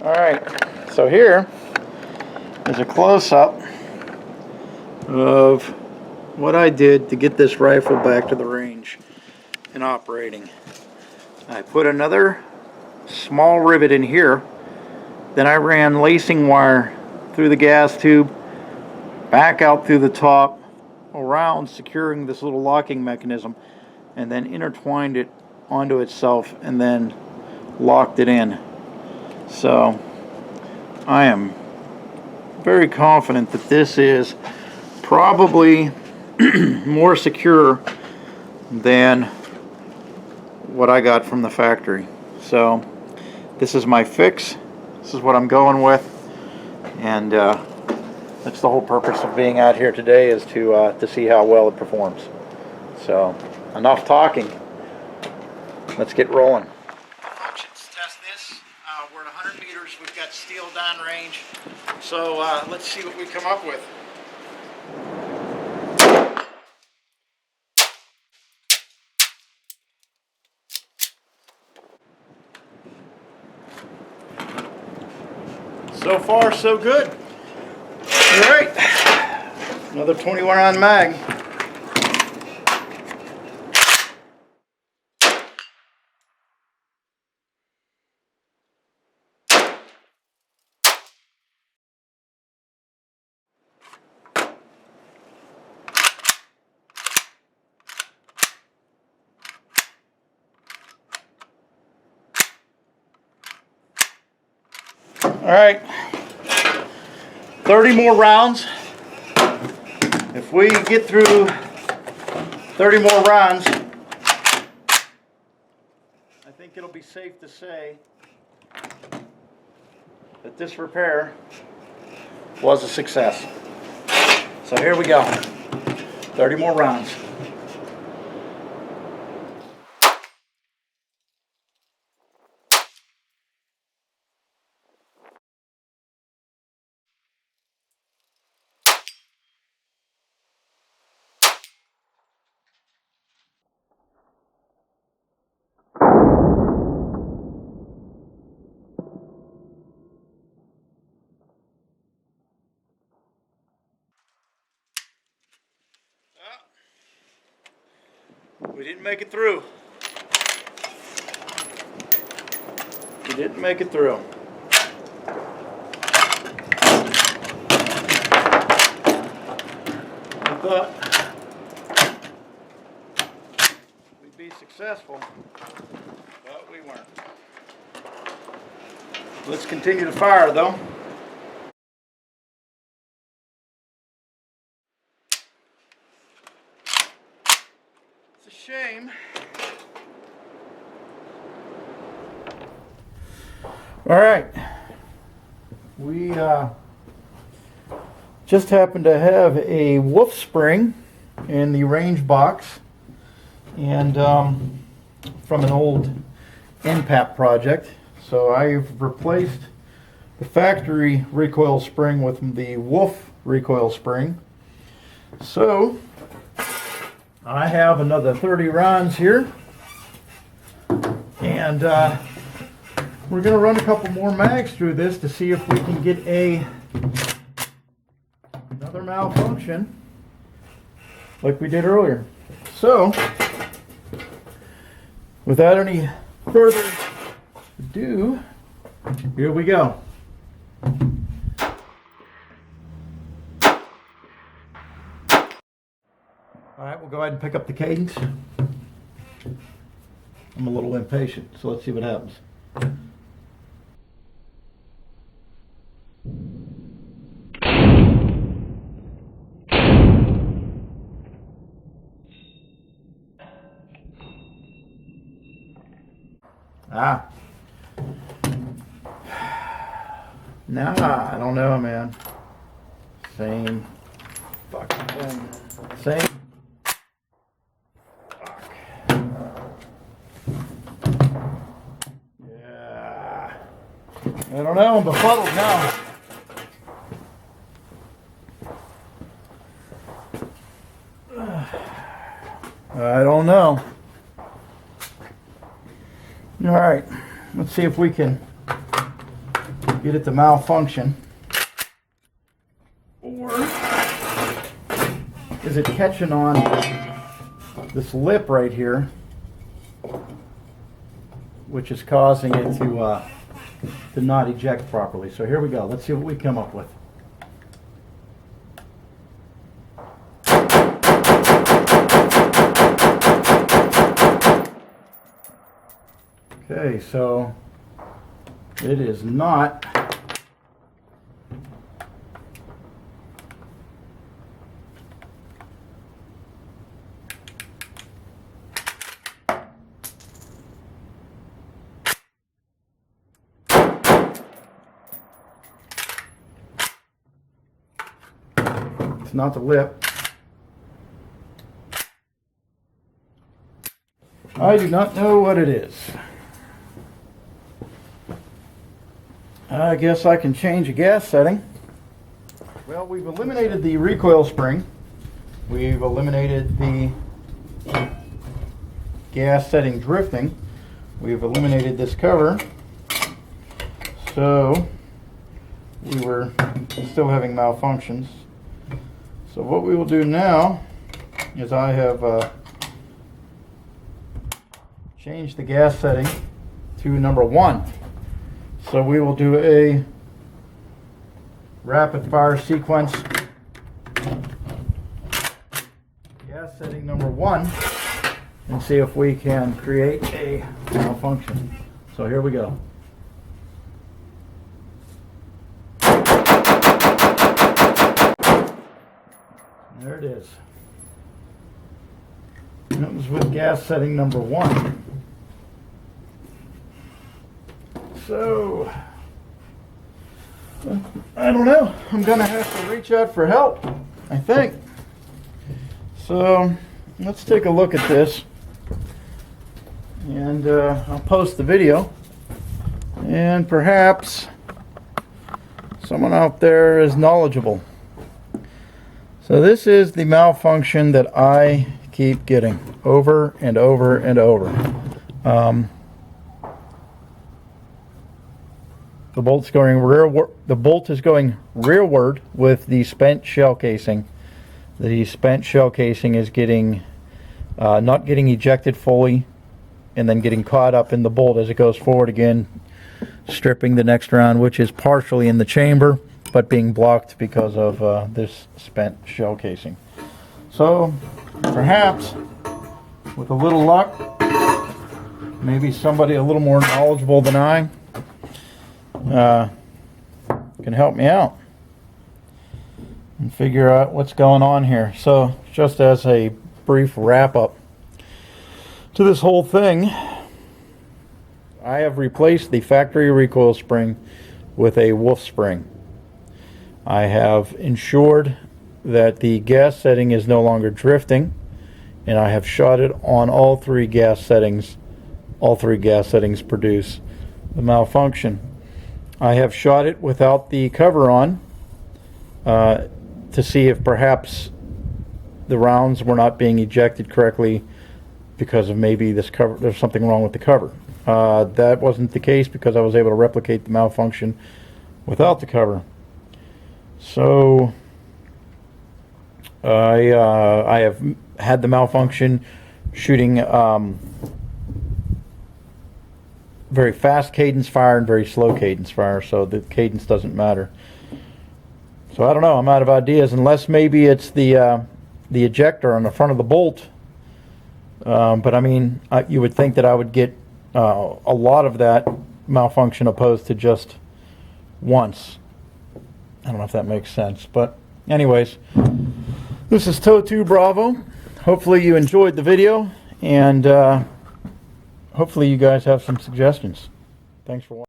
Alright, so here is a close-up of what I did to get this rifle back to the range and operating. I put another small rivet in here, then I ran lacing wire through the gas tube, back out through the top, around securing this little locking mechanism, and then intertwined it onto itself and then locked it in. So I am very confident that this is probably more secure than what I got from the factory. So this is my fix. This is what I'm going with, and that's the whole purpose of being out here today, is to see how well it performs. So enough talking. Let's get rolling. Functions test this. We're at 100 meters. We've got steel downrange. So let's see what we come up with. So far, so good. All right, another 21 round mag. All right, 30 more rounds. If we get through 30 more rounds, I think it'll be safe to say that this repair was a success. So here we go, 30 more rounds. We didn't make it through. We didn't make it through. I thought we'd be successful, but we weren't. Let's continue to fire though. Shame. All right, we just happened to have a wolf spring in the range box, and from an old NPAP project. So I've replaced the factory recoil spring with the wolf recoil spring. So I have another 30 rounds here, and we're going to run a couple more mags through this to see if we can get another malfunction like we did earlier. So without any further ado, here we go. All right, we'll go ahead and pick up the cadence. I'm a little impatient, so let's see what happens. Nah, I don't know, man. Same fucking thing. Same. I don't know, I'm befuddled now. I don't know. All right, let's see if we can get it to malfunction, or is it catching on this lip right here, which is causing it to not eject properly. So here we go. Let's see what we come up with. Okay, so it is not it's not the lip. I do not know what it is. I guess I can change a gas setting. Well, we've eliminated the recoil spring. We've eliminated the gas setting drifting. We've eliminated this cover. So we were still having malfunctions. So what we will do now is I have changed the gas setting to number 1. So we will do a rapid fire sequence, gas setting number 1, and see if we can create a malfunction. So here we go. There it is. And it was with gas setting number 1. So, I don't know. I'm going to have to reach out for help, I think. So, let's take a look at this. And I'll post the video. And perhaps someone out there is knowledgeable. So this is the malfunction that I keep getting over and over and over. The bolt's going rearward. The bolt is going rearward with the spent shell casing. The spent shell casing is getting not getting ejected fully, and then getting caught up in the bolt as it goes forward again, stripping the next round, which is partially in the chamber, but being blocked because of this spent shell casing. So perhaps with a little luck, maybe somebody a little more knowledgeable than I can help me out and figure out what's going on here. So just as a brief wrap up to this whole thing, I have replaced the factory recoil spring with a wolf spring. I have ensured that the gas setting is no longer drifting, and I have shot it on all 3 gas settings. All 3 gas settings produce the malfunction. I have shot it without the cover on to see if perhaps the rounds were not being ejected correctly because of maybe this cover. There's something wrong with the cover. That wasn't the case because I was able to replicate the malfunction without the cover. So I have had the malfunction shooting very fast cadence fire and very slow cadence fire, so the cadence doesn't matter. So I don't know, I'm out of ideas, unless maybe it's the ejector on the front of the bolt. But I mean, you would think that I would get a lot of that malfunction opposed to just once. I don't know if that makes sense, but anyways, this is Toe2 Bravo. Hopefully you enjoyed the video, and hopefully you guys have some suggestions. Thanks for watching.